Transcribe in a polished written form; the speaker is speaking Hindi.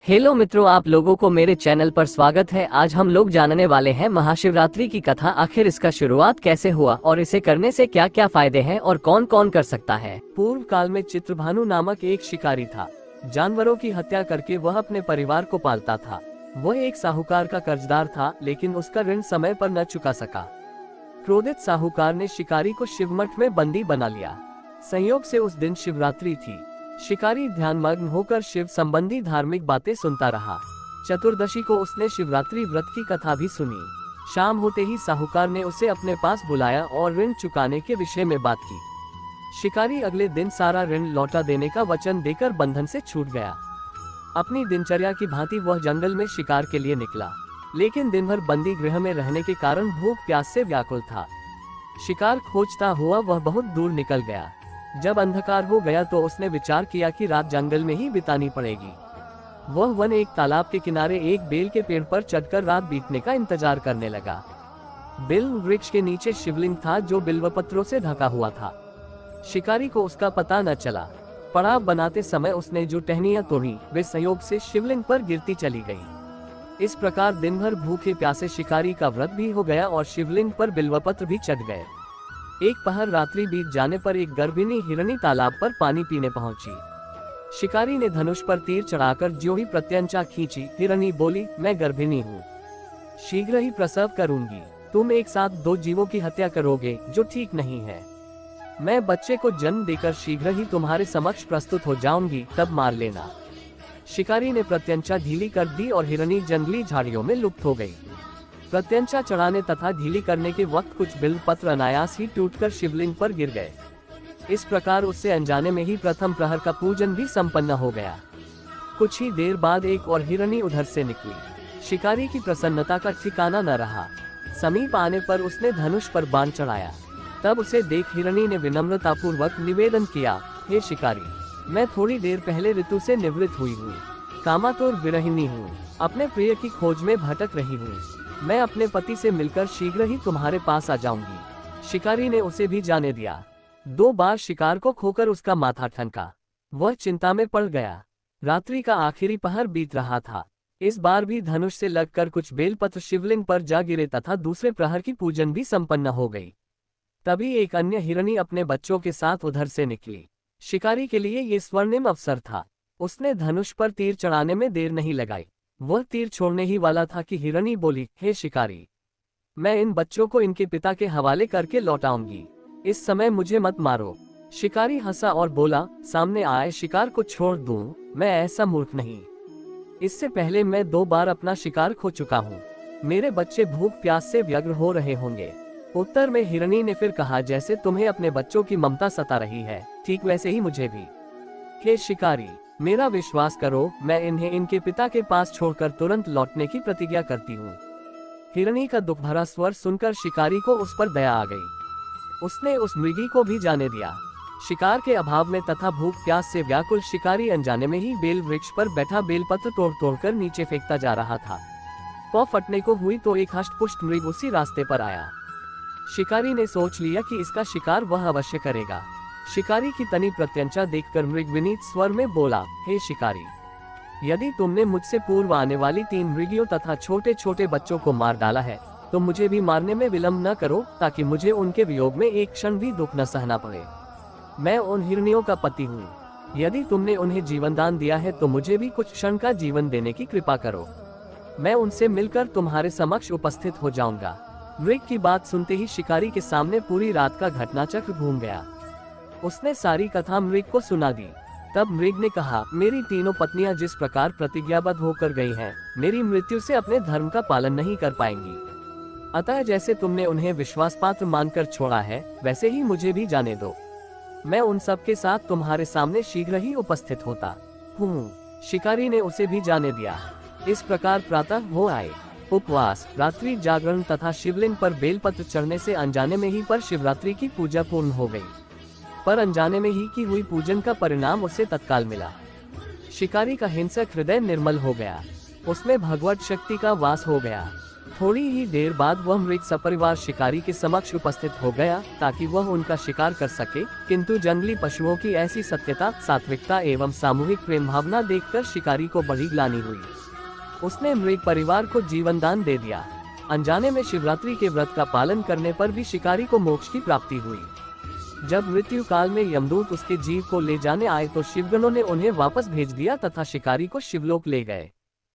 हेलो मित्रों, आप लोगों को मेरे चैनल पर स्वागत है। आज हम लोग जानने वाले हैं महाशिवरात्रि की कथा। आखिर इसका शुरुआत कैसे हुआ और इसे करने से क्या क्या फायदे हैं और कौन कौन कर सकता है। पूर्व काल में चित्रभानु नामक एक शिकारी था। जानवरों की हत्या करके वह अपने परिवार को पालता था। वह एक साहूकार का कर्जदार था, लेकिन उसका ऋण समय पर न चुका सका। क्रोधित साहूकार ने शिकारी को शिवमठ में बंदी बना लिया। संयोग से उस दिन शिवरात्रि थी। शिकारी ध्यानमग्न होकर शिव संबंधी धार्मिक बातें सुनता रहा। चतुर्दशी को उसने शिवरात्रि व्रत की कथा भी सुनी। शाम होते ही साहूकार ने उसे अपने पास बुलाया और ऋण चुकाने के विषय में बात की। शिकारी अगले दिन सारा ऋण लौटा देने का वचन देकर बंधन से छूट गया। अपनी दिनचर्या की भांति वह जंगल में शिकार के लिए निकला, लेकिन दिन भर बंदी गृह में रहने के कारण भूख प्यास से व्याकुल था। शिकार खोजता हुआ वह बहुत दूर निकल गया। जब अंधकार हो गया तो उसने विचार किया कि रात जंगल में ही बितानी पड़ेगी। वह वन एक तालाब के किनारे एक बेल के पेड़ पर चढ़कर रात बीतने का इंतजार करने लगा। बेल वृक्ष के नीचे शिवलिंग था जो बिल्वपत्रों से ढका हुआ था। शिकारी को उसका पता न चला। पड़ाव बनाते समय उसने जो टहनियां तोड़ी वे संयोग से शिवलिंग पर गिरती चली गई। इस प्रकार दिन भर भूखे प्यासे शिकारी का व्रत भी हो गया और शिवलिंग पर बिल्वपत्र भी चढ़ गए। एक पहर रात्रि बीत जाने पर एक गर्भिणी हिरणी तालाब पर पानी पीने पहुंची। शिकारी ने धनुष पर तीर चढ़ाकर ज्यों ही प्रत्यंचा खींची, हिरणी बोली, मैं गर्भिणी हूँ, शीघ्र ही प्रसव करूंगी। तुम एक साथ दो जीवों की हत्या करोगे, जो ठीक नहीं है। मैं बच्चे को जन्म देकर शीघ्र ही तुम्हारे समक्ष प्रस्तुत हो जाऊंगी, तब मार लेना। शिकारी ने प्रत्यंचा ढीली कर दी और हिरणी जंगली झाड़ियों में लुप्त हो गई। प्रत्यंचा चढ़ाने तथा ढीली करने के वक्त कुछ बिल्वपत्र अनायास ही टूटकर शिवलिंग पर गिर गए। इस प्रकार उससे अनजाने में ही प्रथम प्रहर का पूजन भी संपन्न हो गया। कुछ ही देर बाद एक और हिरणी उधर से निकली। शिकारी की प्रसन्नता का ठिकाना न रहा। समीप आने पर उसने धनुष पर बाण चढ़ाया। तब उसे देख हिरणी ने विनम्रतापूर्वक निवेदन किया, हे शिकारी, मैं थोड़ी देर पहले ऋतु से निवृत्त हुई हूँ, कामातुर विरहिणी हूँ, अपने प्रिय की खोज में भटक रही हूँ। मैं अपने पति से मिलकर शीघ्र ही तुम्हारे पास आ जाऊंगी। शिकारी ने उसे भी जाने दिया। 2 बार शिकार को खोकर उसका माथा ठनका। वह चिंता में पड़ गया। रात्रि का आखिरी पहर बीत रहा था। इस बार भी धनुष से लगकर कुछ बेलपत्र शिवलिंग पर जा गिरे तथा दूसरे प्रहर की पूजन भी संपन्न हो गई। तभी एक अन्य हिरणी अपने बच्चों के साथ उधर से निकली। शिकारी के लिए ये स्वर्णिम अवसर था। उसने धनुष पर तीर चढ़ाने में देर नहीं लगाई। वह तीर छोड़ने ही वाला था कि हिरणी बोली, हे शिकारी, मैं इन बच्चों को इनके पिता के हवाले करके लौटाऊंगी। इस समय मुझे मत मारो। शिकारी हंसा और बोला, सामने आए शिकार को छोड़ दूं, मैं ऐसा मूर्ख नहीं। इससे पहले मैं 2 बार अपना शिकार खो चुका हूँ। मेरे बच्चे भूख प्यास से व्यग्र हो रहे होंगे। उत्तर में हिरणी ने फिर कहा, जैसे तुम्हें अपने बच्चों की ममता सता रही है, ठीक वैसे ही मुझे भी। हे शिकारी, मेरा विश्वास करो, मैं इन्हें इनके पिता के पास छोड़कर तुरंत लौटने की प्रतिज्ञा करती हूँ। हिरणी का दुख भरा स्वर सुनकर शिकारी को उस पर दया आ गई। उसने उस मृगी को भी जाने दिया। शिकार के अभाव में तथा भूख प्यास से व्याकुल शिकारी अनजाने में ही बेल वृक्ष पर बैठा बेलपत्र तोड़ तोड़कर नीचे फेंकता जा रहा था। पौ फटने को हुई तो एक हष्टपुष्ट मृग उसी रास्ते पर आया। शिकारी ने सोच लिया कि इसका शिकार वह अवश्य करेगा। शिकारी की तनी प्रत्यंचा देखकर मृग विनीत स्वर में बोला, हे शिकारी, यदि तुमने मुझसे पूर्व आने वाली 3 मृगियों तथा छोटे छोटे बच्चों को मार डाला है, तो मुझे भी मारने में विलंब न करो, ताकि मुझे उनके वियोग में एक क्षण भी दुख न सहना पड़े। मैं उन हिरनियों का पति हूँ। यदि तुमने उन्हें जीवन दान दिया है तो मुझे भी कुछ क्षण का जीवन देने की कृपा करो। मैं उनसे मिलकर तुम्हारे समक्ष उपस्थित हो जाऊंगा। मृग की बात सुनते ही शिकारी के सामने पूरी रात का घटनाचक्र घूम गया। उसने सारी कथा मृग को सुना दी। तब मृग ने कहा, मेरी तीनों पत्नियां जिस प्रकार प्रतिज्ञाबद्ध होकर गई हैं, मेरी मृत्यु से अपने धर्म का पालन नहीं कर पाएंगी। अतः जैसे तुमने उन्हें विश्वास पात्र मानकर छोड़ा है, वैसे ही मुझे भी जाने दो। मैं उन सब के साथ तुम्हारे सामने शीघ्र ही उपस्थित होता हूँ। शिकारी ने उसे भी जाने दिया। इस प्रकार प्रातः हो आए। उपवास, रात्रि जागरण तथा शिवलिंग पर बेलपत्र चढ़ने से अनजाने में ही पर शिवरात्रि की पूजा पूर्ण हो गई। पर अनजाने में ही की हुई पूजन का परिणाम उसे तत्काल मिला। शिकारी का हिंसक हृदय निर्मल हो गया। उसमें भगवत शक्ति का वास हो गया। थोड़ी ही देर बाद वह मृत सपरिवार शिकारी के समक्ष उपस्थित हो गया ताकि वह उनका शिकार कर सके, किंतु जंगली पशुओं की ऐसी सत्यता, सात्विकता एवं सामूहिक प्रेम भावना देखकर शिकारी को बड़ी ग्लानि हुई। उसने मृत परिवार को जीवन दान दे दिया। अनजाने में शिवरात्रि के व्रत का पालन करने पर भी शिकारी को मोक्ष की प्राप्ति हुई। जब मृत्यु काल में यमदूत उसके जीव को ले जाने आए तो शिवगणों ने उन्हें वापस भेज दिया तथा शिकारी को शिवलोक ले गए।